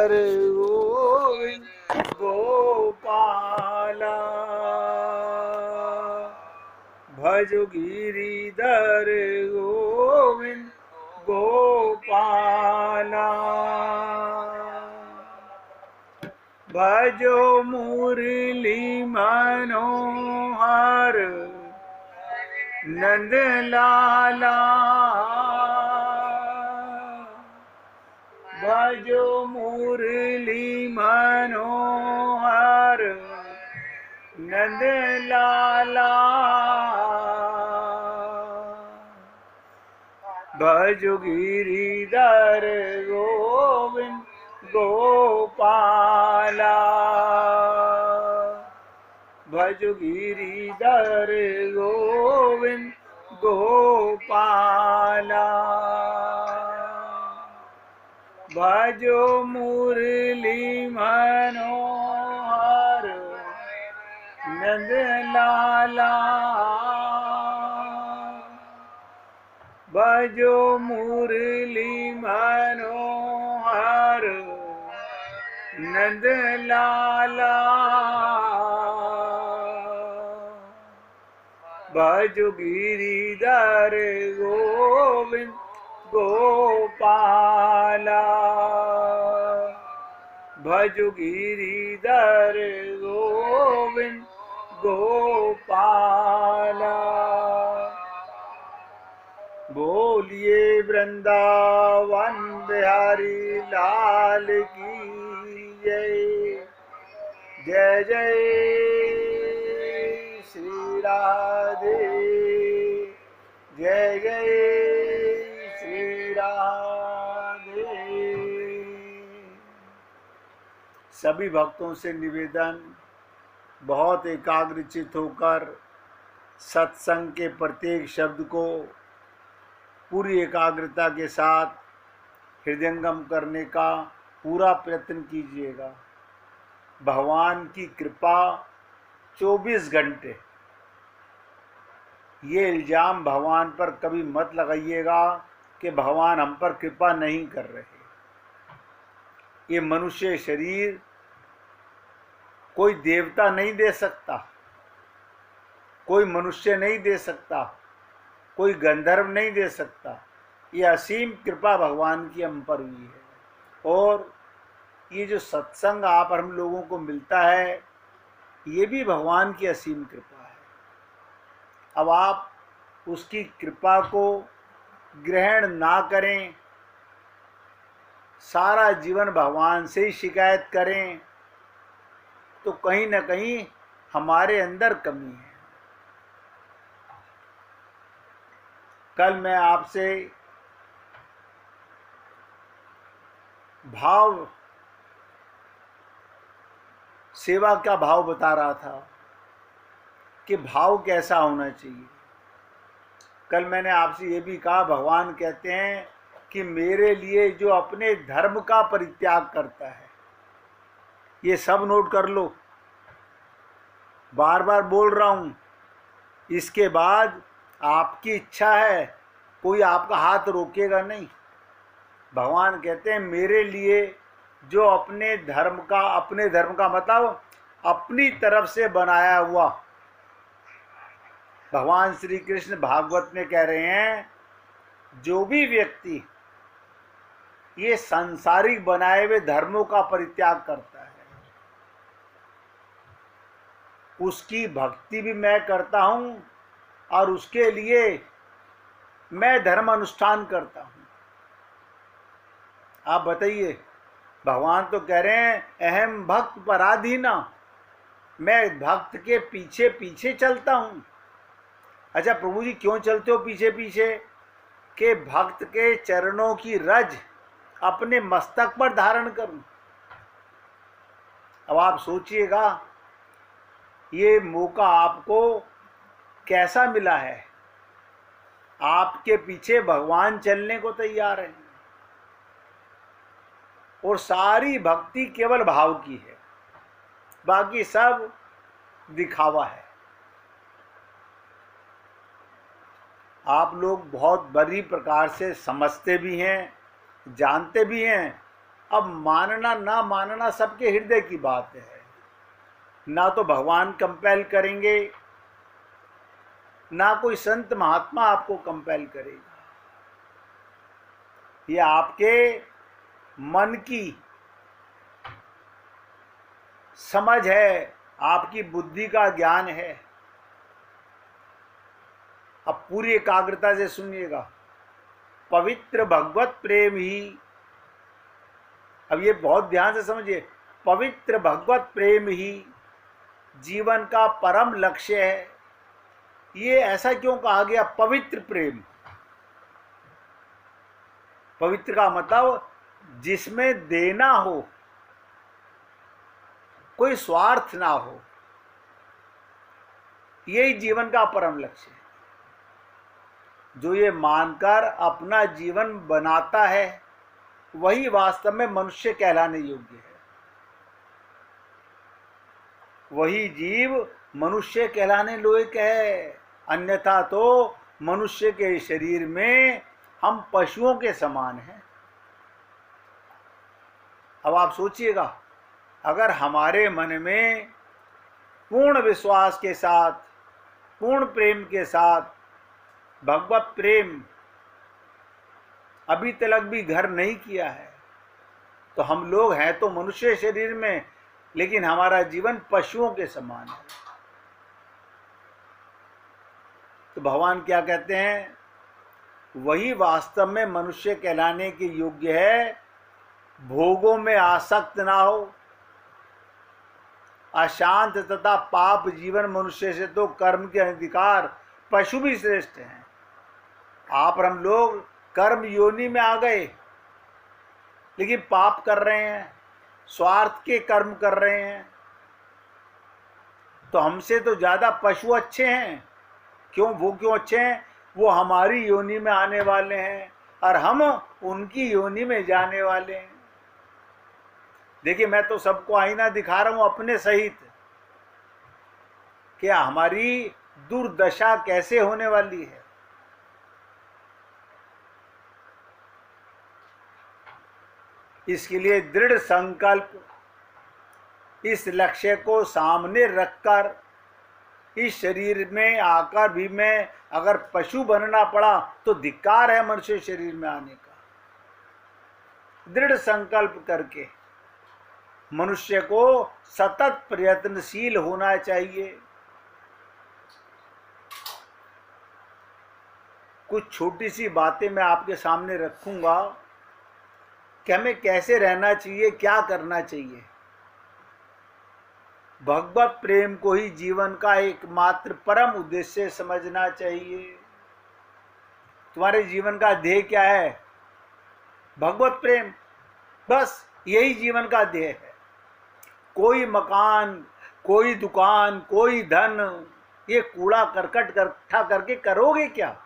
गिरिधर गोविंद गोपाला, भजो गिरिधर गोविंद गोपाला, भजो मुरली मनोहर नंद लाला, भजो मुरली मनोहर नंद लाला, भजो गिरिधर गोविंद गोपाला, भजो गिरिधर गोविंद गोपाला, भजो मुरली मनोहर नंद लाला, भजो मुरली मनोहर नंद लाला, भजो गिरिधर गोविंद गोपाला, भजो गिरिधर गोविंद गोपाला। बोलिए वृंदावन बिहारी लाल की जय। जय जय श्री राधे, जय जय श्री राधे। सभी भक्तों से निवेदन, बहुत एकाग्रचित होकर सत्संग के प्रत्येक शब्द को पूरी एकाग्रता के साथ हृदयंगम करने का पूरा प्रयत्न कीजिएगा। भगवान की कृपा 24 घंटे, ये इल्ज़ाम भगवान पर कभी मत लगाइएगा कि भगवान हम पर कृपा नहीं कर रहे। ये मनुष्य शरीर कोई देवता नहीं दे सकता, कोई मनुष्य नहीं दे सकता, कोई गंधर्व नहीं दे सकता। ये असीम कृपा भगवान की हम पर हुई है। और ये जो सत्संग आप हम लोगों को मिलता है, ये भी भगवान की असीम कृपा है। अब आप उसकी कृपा को ग्रहण ना करें, सारा जीवन भगवान से ही शिकायत करें, तो कहीं ना कहीं हमारे अंदर कमी है। कल मैं आपसे भाव, सेवा का भाव बता रहा था कि भाव कैसा होना चाहिए। कल मैंने आपसे ये भी कहा, भगवान कहते हैं कि मेरे लिए जो अपने धर्म का परित्याग करता है, ये सब नोट कर लो, बार बार बोल रहा हूँ। इसके बाद आपकी इच्छा है, कोई आपका हाथ रोकेगा नहीं। भगवान कहते हैं मेरे लिए जो अपने धर्म का मतलब अपनी तरफ से बनाया हुआ, भगवान श्री कृष्ण भागवत में कह रहे हैं, जो भी व्यक्ति ये सांसारिक बनाए हुए धर्मों का परित्याग करता है, उसकी भक्ति भी मैं करता हूं और उसके लिए मैं धर्म अनुष्ठान करता हूं। आप बताइए, भगवान तो कह रहे हैं अहम भक्त पराधीना, मैं भक्त के पीछे पीछे चलता हूं। अच्छा प्रभु जी क्यों चलते हो पीछे पीछे? कि भक्त के चरणों की रज अपने मस्तक पर धारण करूं। अब आप सोचिएगा, ये मौका आपको कैसा मिला है? आपके पीछे भगवान चलने को तैयार है, और सारी भक्ति केवल भाव की है, बाकी सब दिखावा है। आप लोग बहुत बड़ी प्रकार से समझते भी हैं, जानते भी हैं अब मानना ना मानना सबके हृदय की बात है। ना तो भगवान कंपेल करेंगे, ना कोई संत महात्मा आपको कंपेल करेगा। ये आपके मन की समझ है, आपकी बुद्धि का ज्ञान है। अब पूरी एकाग्रता से सुनिएगा। पवित्र भगवत प्रेम ही, अब ये बहुत ध्यान से समझिए, पवित्र भगवत प्रेम ही जीवन का परम लक्ष्य है। ये ऐसा क्यों कहा गया पवित्र प्रेम? पवित्र का मतलब जिसमें देना हो, कोई स्वार्थ ना हो, यही जीवन का परम लक्ष्य है। जो ये मानकर अपना जीवन बनाता है वही वास्तव में मनुष्य कहलाने योग्य है। वही जीव मनुष्य कहलाने लायक है। अन्यथा तो मनुष्य के शरीर में हम पशुओं के समान हैं। अब आप सोचिएगा, अगर हमारे मन में पूर्ण विश्वास के साथ, पूर्ण प्रेम के साथ भगवत प्रेम अभी तक भी घर नहीं किया है, तो हम लोग हैं तो मनुष्य शरीर में, लेकिन हमारा जीवन पशुओं के समान है। तो भगवान क्या कहते हैं? वही वास्तव में मनुष्य कहलाने के योग्य है। भोगों में आसक्त ना हो, अशांत तथा पाप जीवन मनुष्य से तो कर्म के अधिकार पशु भी श्रेष्ठ हैं। आप और हम लोग कर्म योनि में आ गए, लेकिन पाप कर रहे हैं, स्वार्थ के कर्म कर रहे हैं, तो हमसे तो ज्यादा पशु अच्छे हैं। क्यों? वो क्यों अच्छे हैं? वो हमारी योनि में आने वाले हैं और हम उनकी योनि में जाने वाले हैं। देखिए, मैं तो सबको आईना दिखा रहा हूं अपने सहित, क्या हमारी दुर्दशा कैसे होने वाली है। इसके लिए दृढ़ संकल्प, इस लक्ष्य को सामने रखकर इस शरीर में आकर भी मैं अगर पशु बनना पड़ा तो धिक्कार है मनुष्य शरीर में आने का। दृढ़ संकल्प करके मनुष्य को सतत प्रयत्नशील होना चाहिए। कुछ छोटी सी बातें मैं आपके सामने रखूंगा कि हमें कैसे रहना चाहिए, क्या करना चाहिए। भगवत प्रेम को ही जीवन का एकमात्र परम उद्देश्य समझना चाहिए। तुम्हारे जीवन का ध्येय क्या है? भगवत प्रेम, बस यही जीवन का ध्येय है। कोई मकान, कोई दुकान, कोई धन, ये कूड़ा करकट इकट्ठा करके करोगे क्या?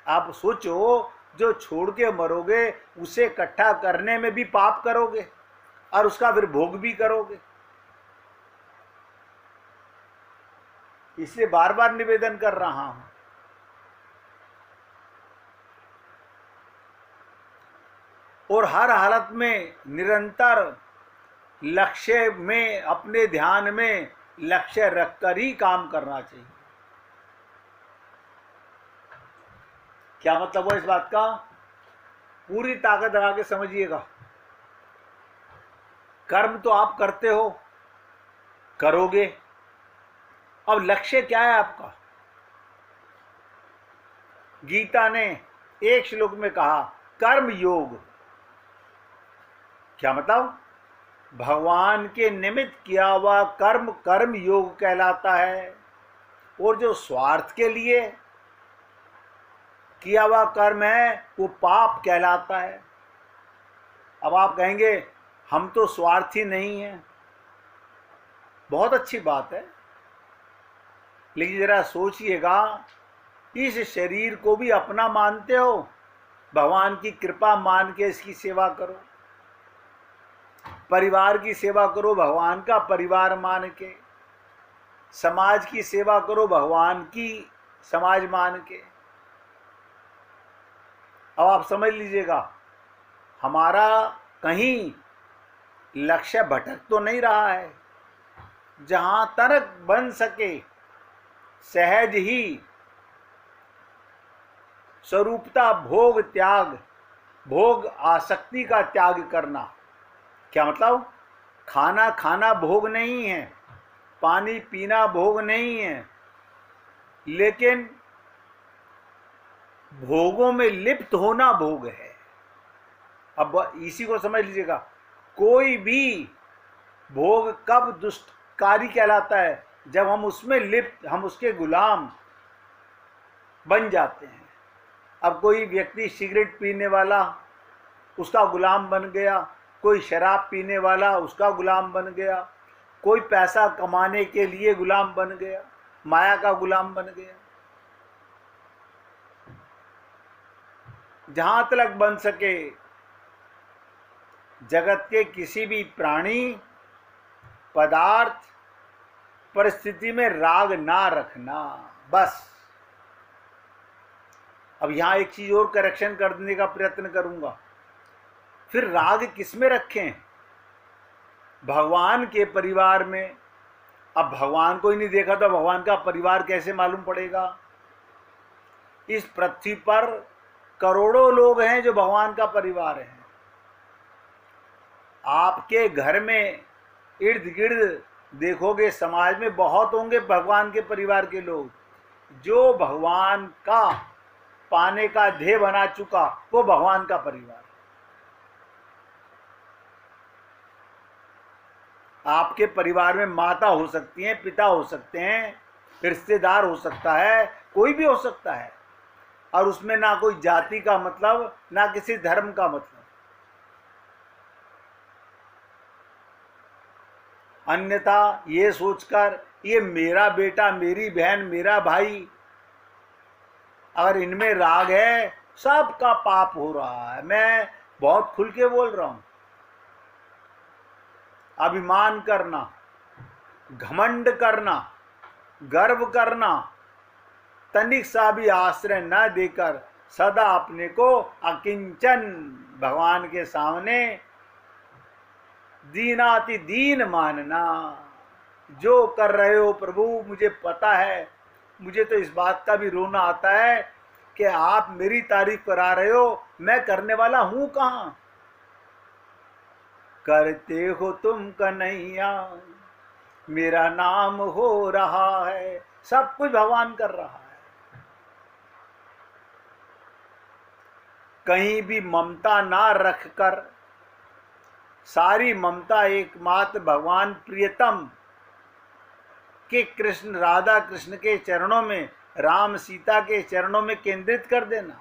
आप सोचो, जो छोड़ के मरोगे उसे इकट्ठा करने में भी पाप करोगे और उसका फिर भोग भी करोगे। इसलिए बार बार निवेदन कर रहा हूं, और हर हालत में निरंतर लक्ष्य में, अपने ध्यान में लक्ष्य रखकर ही काम करना चाहिए। क्या मतलब हुआ इस बात का? पूरी ताकत लगा के समझिएगा। कर्म तो आप करते हो, करोगे। अब लक्ष्य क्या है आपका? गीता ने एक श्लोक में कहा कर्म योग। क्या मतलब? भगवान के निमित्त किया हुआ कर्म कर्म योग कहलाता है, और जो स्वार्थ के लिए किया हुआ कर्म है वो पाप कहलाता है। अब आप कहेंगे हम तो स्वार्थी नहीं हैं। बहुत अच्छी बात है, लेकिन जरा सोचिएगा, इस शरीर को भी अपना मानते हो, भगवान की कृपा मान के इसकी सेवा करो। परिवार की सेवा करो भगवान का परिवार मान के, समाज की सेवा करो भगवान की समाज मान के। अब आप समझ लीजिएगा, हमारा कहीं लक्ष्य भटक तो नहीं रहा है। जहां तक बन सके सहज ही स्वरूपता भोग त्याग, भोग आसक्ति का त्याग करना। क्या मतलब? खाना खाना भोग नहीं है, पानी पीना भोग नहीं है, लेकिन भोगों में लिप्त होना भोग है। अब इसी को समझ लीजिएगा, कोई भी भोग कब दुष्टकारी कहलाता है? जब हम उसमें लिप्त, हम उसके गुलाम बन जाते हैं। अब कोई व्यक्ति सिगरेट पीने वाला उसका गुलाम बन गया, कोई शराब पीने वाला उसका गुलाम बन गया, कोई पैसा कमाने के लिए गुलाम बन गया, माया का गुलाम बन गया। जहां तक बन सके जगत के किसी भी प्राणी, पदार्थ, परिस्थिति में राग ना रखना, बस। अब यहां एक चीज और करेक्शन करने का प्रयत्न करूंगा। फिर राग किस में रखें? भगवान के परिवार में। अब भगवान को ही नहीं देखा तो भगवान का परिवार कैसे मालूम पड़ेगा? इस पृथ्वी पर करोड़ों लोग हैं जो भगवान का परिवार है। आपके घर में इर्द गिर्द देखोगे, समाज में बहुत होंगे भगवान के परिवार के लोग, जो भगवान का पाने का ध्येय बना चुका, वो भगवान का परिवार। आपके परिवार में माता हो सकती हैं, पिता हो सकते हैं, रिश्तेदार हो सकता है, कोई भी हो सकता है, और उसमें ना कोई जाति का मतलब, ना किसी धर्म का मतलब। अन्यथा ये सोचकर ये मेरा बेटा, मेरी बहन, मेरा भाई, अगर इनमें राग है, सबका पाप हो रहा है। मैं बहुत खुल के बोल रहा हूं। अभिमान करना, घमंड करना, गर्व करना, तनिक सा भी आश्रय न देकर सदा अपने को अकिंचन भगवान के सामने दीनाति दीन मानना। जो कर रहे हो प्रभु, मुझे पता है, मुझे तो इस बात का भी रोना आता है कि आप मेरी तारीफ करा रहे हो, मैं करने वाला हूं कहां? करते हो तुम कन्हैया, मेरा नाम हो रहा है। सब कुछ भगवान कर रहा है। कहीं भी ममता ना रखकर, सारी ममता एकमात्र भगवान प्रियतम के कृष्ण, राधा कृष्ण के चरणों में, राम सीता के चरणों में केंद्रित कर देना।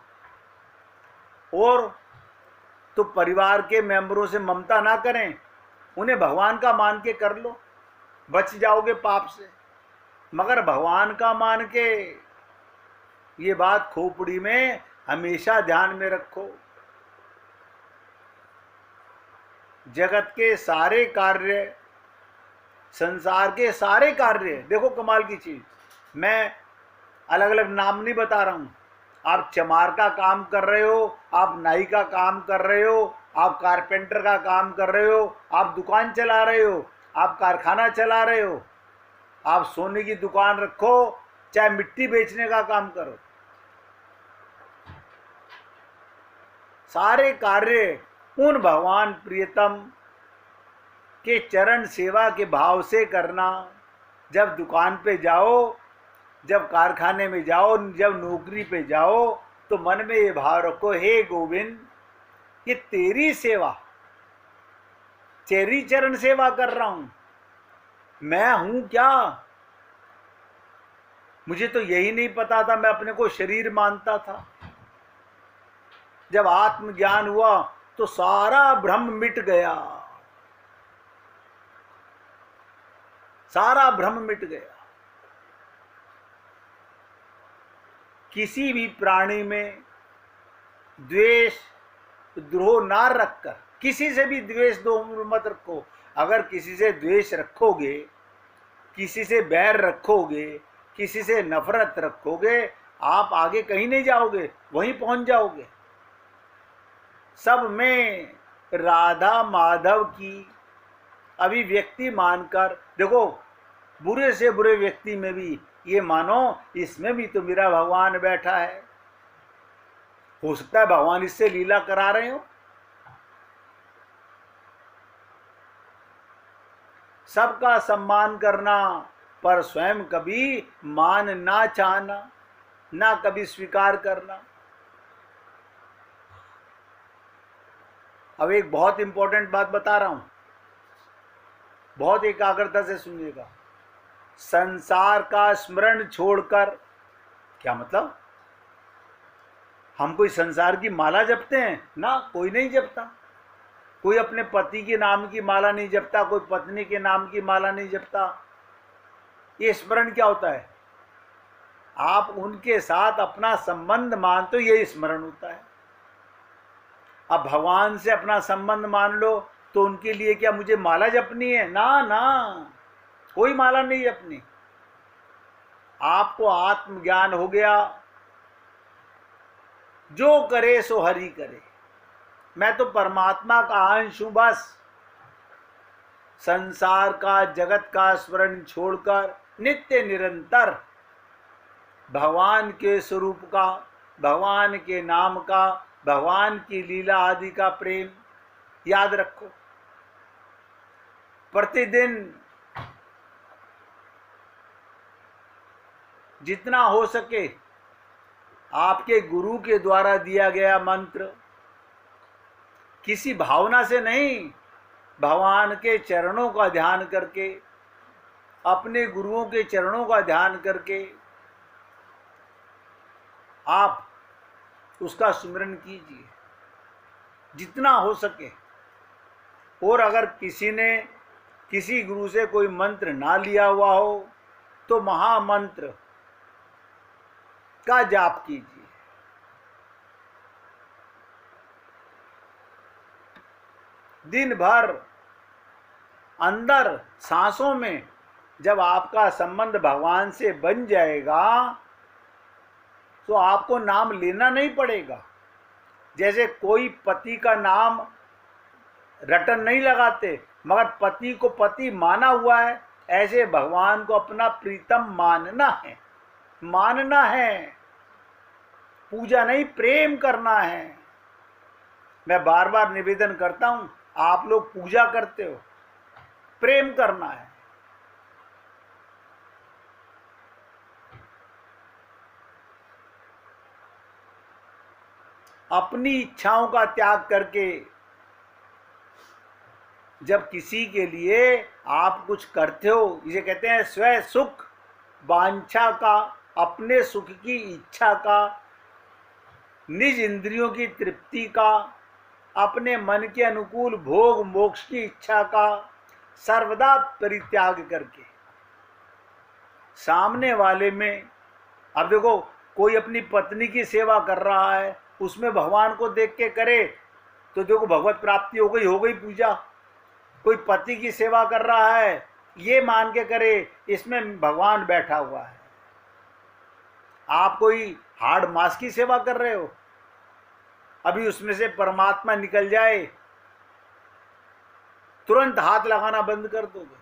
और तो परिवार के मेंबरों से ममता ना करें, उन्हें भगवान का मान के कर लो, बच जाओगे पाप से। मगर भगवान का मान के, ये बात खोपड़ी में हमेशा ध्यान में रखो। जगत के सारे कार्य, संसार के सारे कार्य, देखो कमाल की चीज, मैं अलग अलग नाम नहीं बता रहा हूं। आप चमार का काम कर रहे हो, आप नाई का काम कर रहे हो, आप कारपेंटर का काम कर रहे हो, आप दुकान चला रहे हो, आप कारखाना चला रहे हो, आप सोने की दुकान रखो, चाहे मिट्टी बेचने का काम करो, सारे कार्य उन भगवान प्रियतम के चरण सेवा के भाव से करना। जब दुकान पे जाओ, जब कारखाने में जाओ, जब नौकरी पे जाओ, तो मन में ये भाव रखो, हे गोविंद, ये तेरी सेवा, तेरी चरण सेवा कर रहा हूं। मैं हूं क्या? मुझे तो यही नहीं पता था, मैं अपने को शरीर मानता था। जब आत्मज्ञान हुआ तो सारा भ्रम मिट गया, सारा भ्रम मिट गया। किसी भी प्राणी में द्वेष, द्रोह ना रखकर, किसी से भी द्वेष दो मत रखो। अगर किसी से द्वेष रखोगे, किसी से बैर रखोगे, किसी से नफरत रखोगे, आप आगे कहीं नहीं जाओगे, वहीं पहुंच जाओगे। सब में राधा माधव की अभिव्यक्ति मानकर, देखो बुरे से बुरे व्यक्ति में भी ये मानो इसमें भी तो मेरा भगवान बैठा है। हो सकता है भगवान इससे लीला करा रहे हो। सबका सम्मान करना पर स्वयं कभी मान ना चाहना, ना कभी स्वीकार करना। अब एक बहुत इंपॉर्टेंट बात बता रहा हूं, बहुत एकाग्रता से सुनिएगा। संसार का स्मरण छोड़कर, क्या मतलब? हम कोई संसार की माला जपते हैं ना? कोई नहीं जपता। कोई अपने पति के नाम की माला नहीं जपता, कोई पत्नी के नाम की माला नहीं जपता। ये स्मरण क्या होता है? आप उनके साथ अपना संबंध मानते हो, यही स्मरण होता है। अब भगवान से अपना संबंध मान लो तो उनके लिए क्या मुझे माला जपनी है? ना ना, कोई माला नहीं जपनी। आपको आत्मज्ञान हो गया, जो करे सो हरि करे, मैं तो परमात्मा का अंश हूं बस। संसार का, जगत का स्मरण छोड़कर नित्य निरंतर भगवान के स्वरूप का, भगवान के नाम का, भगवान की लीला आदि का प्रेम याद रखो। प्रतिदिन जितना हो सके आपके गुरु के द्वारा दिया गया मंत्र, किसी भावना से नहीं, भगवान के चरणों का ध्यान करके, अपने गुरुओं के चरणों का ध्यान करके आप उसका स्मरण कीजिए जितना हो सके। और अगर किसी ने किसी गुरु से कोई मंत्र ना लिया हुआ हो तो महामंत्र का जाप कीजिए। दिन भर अंदर सांसों में जब आपका संबंध भगवान से बन जाएगा तो आपको नाम लेना नहीं पड़ेगा। जैसे कोई पति का नाम रटन नहीं लगाते मगर पति को पति माना हुआ है, ऐसे भगवान को अपना प्रीतम मानना है, मानना है। पूजा नहीं, प्रेम करना है। मैं बार बार निवेदन करता हूं, आप लोग पूजा करते हो, प्रेम करना है। अपनी इच्छाओं का त्याग करके जब किसी के लिए आप कुछ करते हो, इसे कहते हैं स्व सुख, वांछा का, अपने सुख की इच्छा का, निज इंद्रियों की तृप्ति का, अपने मन के अनुकूल भोग मोक्ष की इच्छा का सर्वदा परित्याग करके सामने वाले में, अब देखो कोई अपनी पत्नी की सेवा कर रहा है, उसमें भगवान को देख के करे तो देखो भगवत प्राप्ति हो गई पूजा। कोई पति की सेवा कर रहा है, ये मान के करे इसमें भगवान बैठा हुआ है। आप कोई हार्ड मांस की सेवा कर रहे हो, अभी उसमें से परमात्मा निकल जाए तुरंत हाथ लगाना बंद कर दोगे।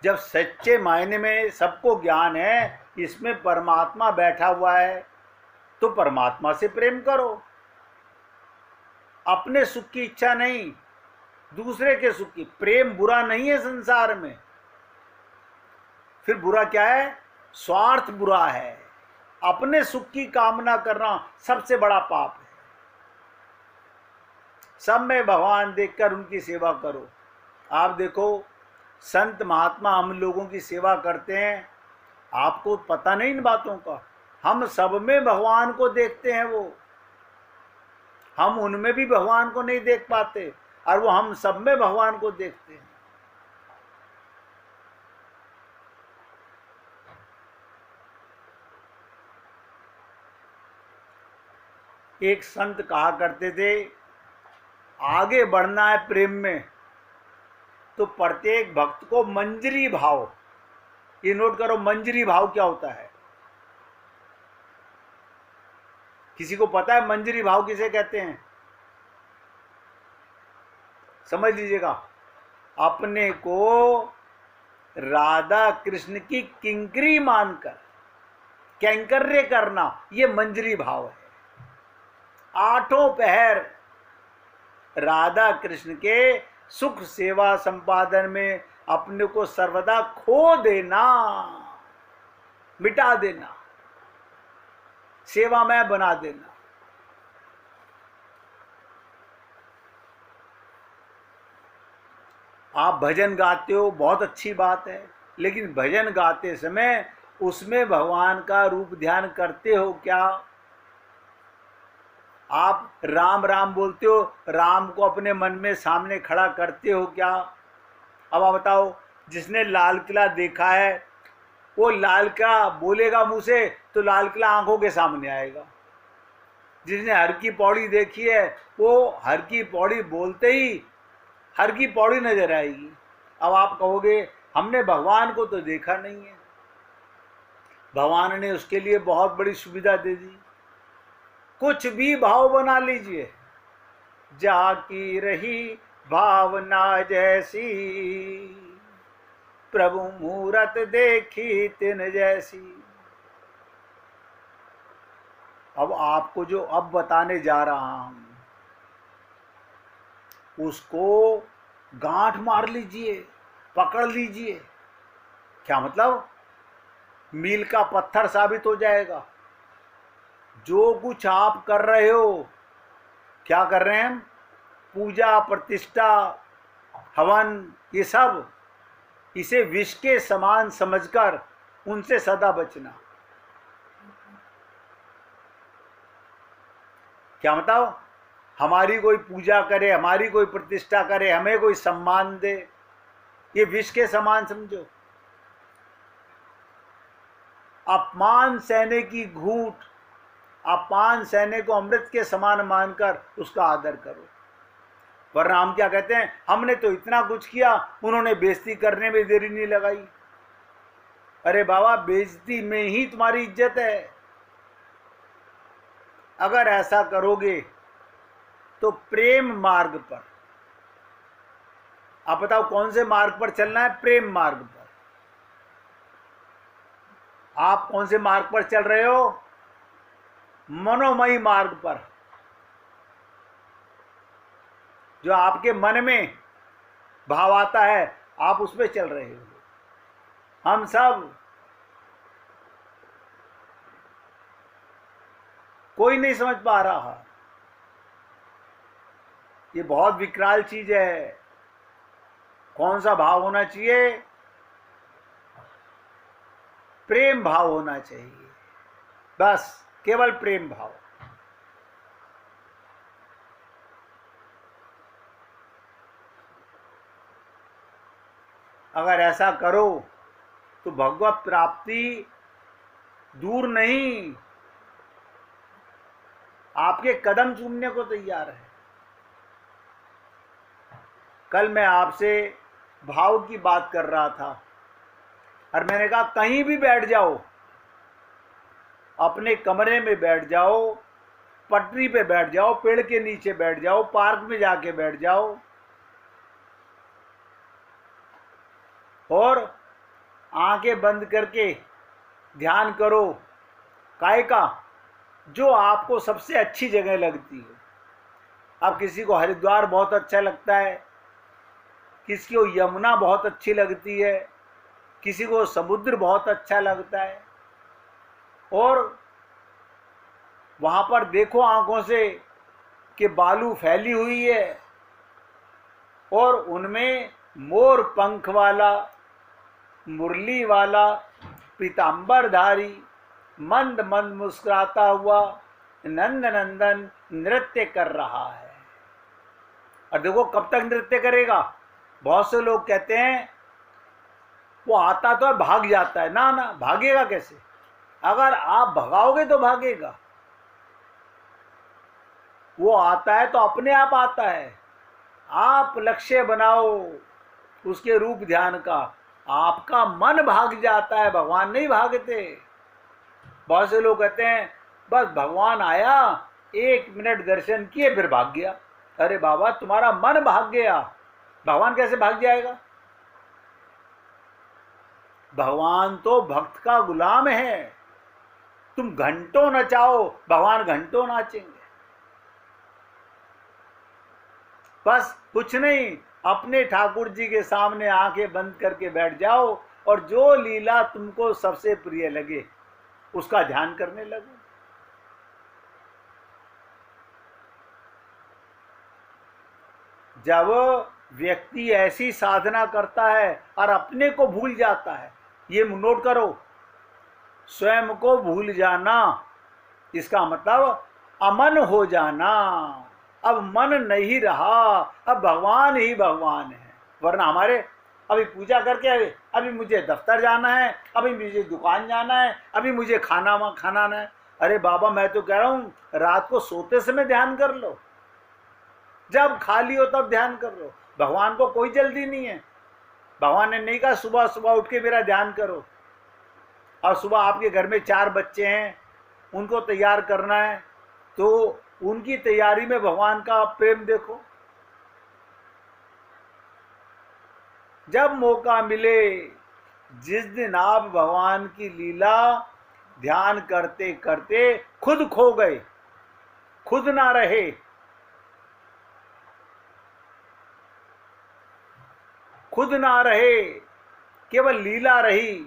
जब सच्चे मायने में सबको ज्ञान है इसमें परमात्मा बैठा हुआ है तो परमात्मा से प्रेम करो। अपने सुख की इच्छा नहीं, दूसरे के सुख की। प्रेम बुरा नहीं है संसार में, फिर बुरा क्या है? स्वार्थ बुरा है। अपने सुख की कामना करना सबसे बड़ा पाप है। सब में भगवान देखकर उनकी सेवा करो। आप देखो संत महात्मा हम लोगों की सेवा करते हैं, आपको पता नहीं इन बातों का। हम सब में भगवान को देखते हैं, वो हम उनमें भी भगवान को नहीं देख पाते और वो हम सब में भगवान को देखते हैं। एक संत कहा करते थे, आगे बढ़ना है प्रेम में तो प्रत्येक भक्त को मंजरी भाव, ये नोट करो, मंजरी भाव क्या होता है? किसी को पता है मंजरी भाव किसे कहते हैं? समझ लीजिएगा, अपने को राधा कृष्ण की किंकरी मानकर कैंकर्य करना, ये मंजरी भाव है। आठों पहर राधा कृष्ण के सुख सेवा संपादन में अपने को सर्वदा खो देना, मिटा देना, सेवामय बना देना। आप भजन गाते हो, बहुत अच्छी बात है, लेकिन भजन गाते समय उसमें भगवान का रूप ध्यान करते हो क्या? आप राम राम बोलते हो, राम को अपने मन में सामने खड़ा करते हो क्या? अब आप बताओ, जिसने लाल किला देखा है वो लाल किला बोलेगा मुंह से तो लाल किला आंखों के सामने आएगा। जिसने हर की पौड़ी देखी है वो हर की पौड़ी बोलते ही हर की पौड़ी नजर आएगी। अब आप कहोगे हमने भगवान को तो देखा नहीं है, भगवान ने उसके लिए बहुत बड़ी सुविधा दे दी। कुछ भी भाव बना लीजिए, जाकी रही भावना जैसी, प्रभु मूरत देखी तिन जैसी। अब आपको जो अब बताने जा रहा हूं उसको गांठ मार लीजिए, पकड़ लीजिए। क्या मतलब? मील का पत्थर साबित हो जाएगा। जो कुछ आप कर रहे हो, क्या कर रहे हैं? पूजा, प्रतिष्ठा, हवन, ये सब, इसे विष के समान समझकर उनसे सदा बचना। क्या मतलब? हमारी कोई पूजा करे, हमारी कोई प्रतिष्ठा करे, हमें कोई सम्मान दे, ये विष के समान समझो। अपमान सहने की घूंट, अपमान सहने को अमृत के समान मानकर उसका आदर करो। वरना हम क्या कहते हैं? हमने तो इतना कुछ किया, उन्होंने बेइज्जती करने में देरी नहीं लगाई। अरे बाबा, बेइज्जती में ही तुम्हारी इज्जत है। अगर ऐसा करोगे तो प्रेम मार्ग पर, आप बताओ कौन से मार्ग पर चलना है? प्रेम मार्ग पर। आप कौन से मार्ग पर चल रहे हो? मनोमयी मार्ग पर। जो आपके मन में भाव आता है आप उस पर चल रहे हो। हम सब, कोई नहीं समझ पा रहा। ये बहुत विकराल चीज है। कौन सा भाव होना चाहिए? प्रेम भाव होना चाहिए, बस, केवल प्रेम भाव। अगर ऐसा करो तो भगवत प्राप्ति दूर नहीं, आपके कदम चूमने को तैयार है। कल मैं आपसे भाव की बात कर रहा था और मैंने कहा कहीं भी बैठ जाओ, अपने कमरे में बैठ जाओ, पटरी पे बैठ जाओ, पेड़ के नीचे बैठ जाओ, पार्क में जाके बैठ जाओ और आंखें बंद करके ध्यान करो। काहे का? जो आपको सबसे अच्छी जगह लगती है। अब किसी को हरिद्वार बहुत अच्छा लगता है, किसी को यमुना बहुत अच्छी लगती है, किसी को समुद्र बहुत अच्छा लगता है, और वहां पर देखो आंखों से कि बालू फैली हुई है और उनमें मोर पंख वाला, मुरली वाला, पीतांबरधारी, मंद मंद मुस्कुराता हुआ नंद नंदन नृत्य कर रहा है। और देखो कब तक नृत्य करेगा? बहुत से लोग कहते हैं वो आता तो है भाग जाता है। ना ना, भागेगा कैसे? अगर आप भगाओगे तो भागेगा। वो आता है तो अपने आप आता है। आप लक्ष्य बनाओ उसके रूप ध्यान का, आपका मन भाग जाता है, भगवान नहीं भागते। बहुत से लोग कहते हैं बस भगवान आया, 1 मिनट दर्शन किए, फिर भाग गया। अरे बाबा, तुम्हारा मन भाग गया, भगवान कैसे भाग जाएगा? भगवान तो भक्त का गुलाम है। तुम घंटों नचाओ, भगवान घंटों नाचेंगे। बस कुछ नहीं, अपने ठाकुर जी के सामने आंखें बंद करके बैठ जाओ और जो लीला तुमको सबसे प्रिय लगे उसका ध्यान करने लगो। जब व्यक्ति ऐसी साधना करता है और अपने को भूल जाता है, ये नोट करो, स्वयं को भूल जाना, इसका मतलब अमन हो जाना। अब मन नहीं रहा, अब भगवान ही भगवान है। वरना हमारे अभी पूजा करके अभी मुझे दफ्तर जाना है, अभी मुझे दुकान जाना है, अभी मुझे खाना है। अरे बाबा, मैं तो कह रहा हूँ रात को सोते समय ध्यान कर लो, जब खाली हो तब ध्यान कर लो। भगवान को कोई जल्दी नहीं है। भगवान ने नहीं कहा सुबह सुबह उठ के मेरा ध्यान करो। और सुबह आपके घर में 4 बच्चे हैं, उनको तैयार करना है, तो उनकी तैयारी में भगवान का प्रेम देखो। जब मौका मिले, जिस दिन आप भगवान की लीला ध्यान करते करते खुद खो गए, खुद ना रहे, खुद ना रहे, केवल लीला रही,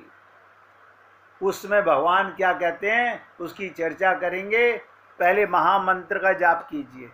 उसमें भगवान क्या कहते हैं उसकी चर्चा करेंगे। पहले महामंत्र का जाप कीजिए।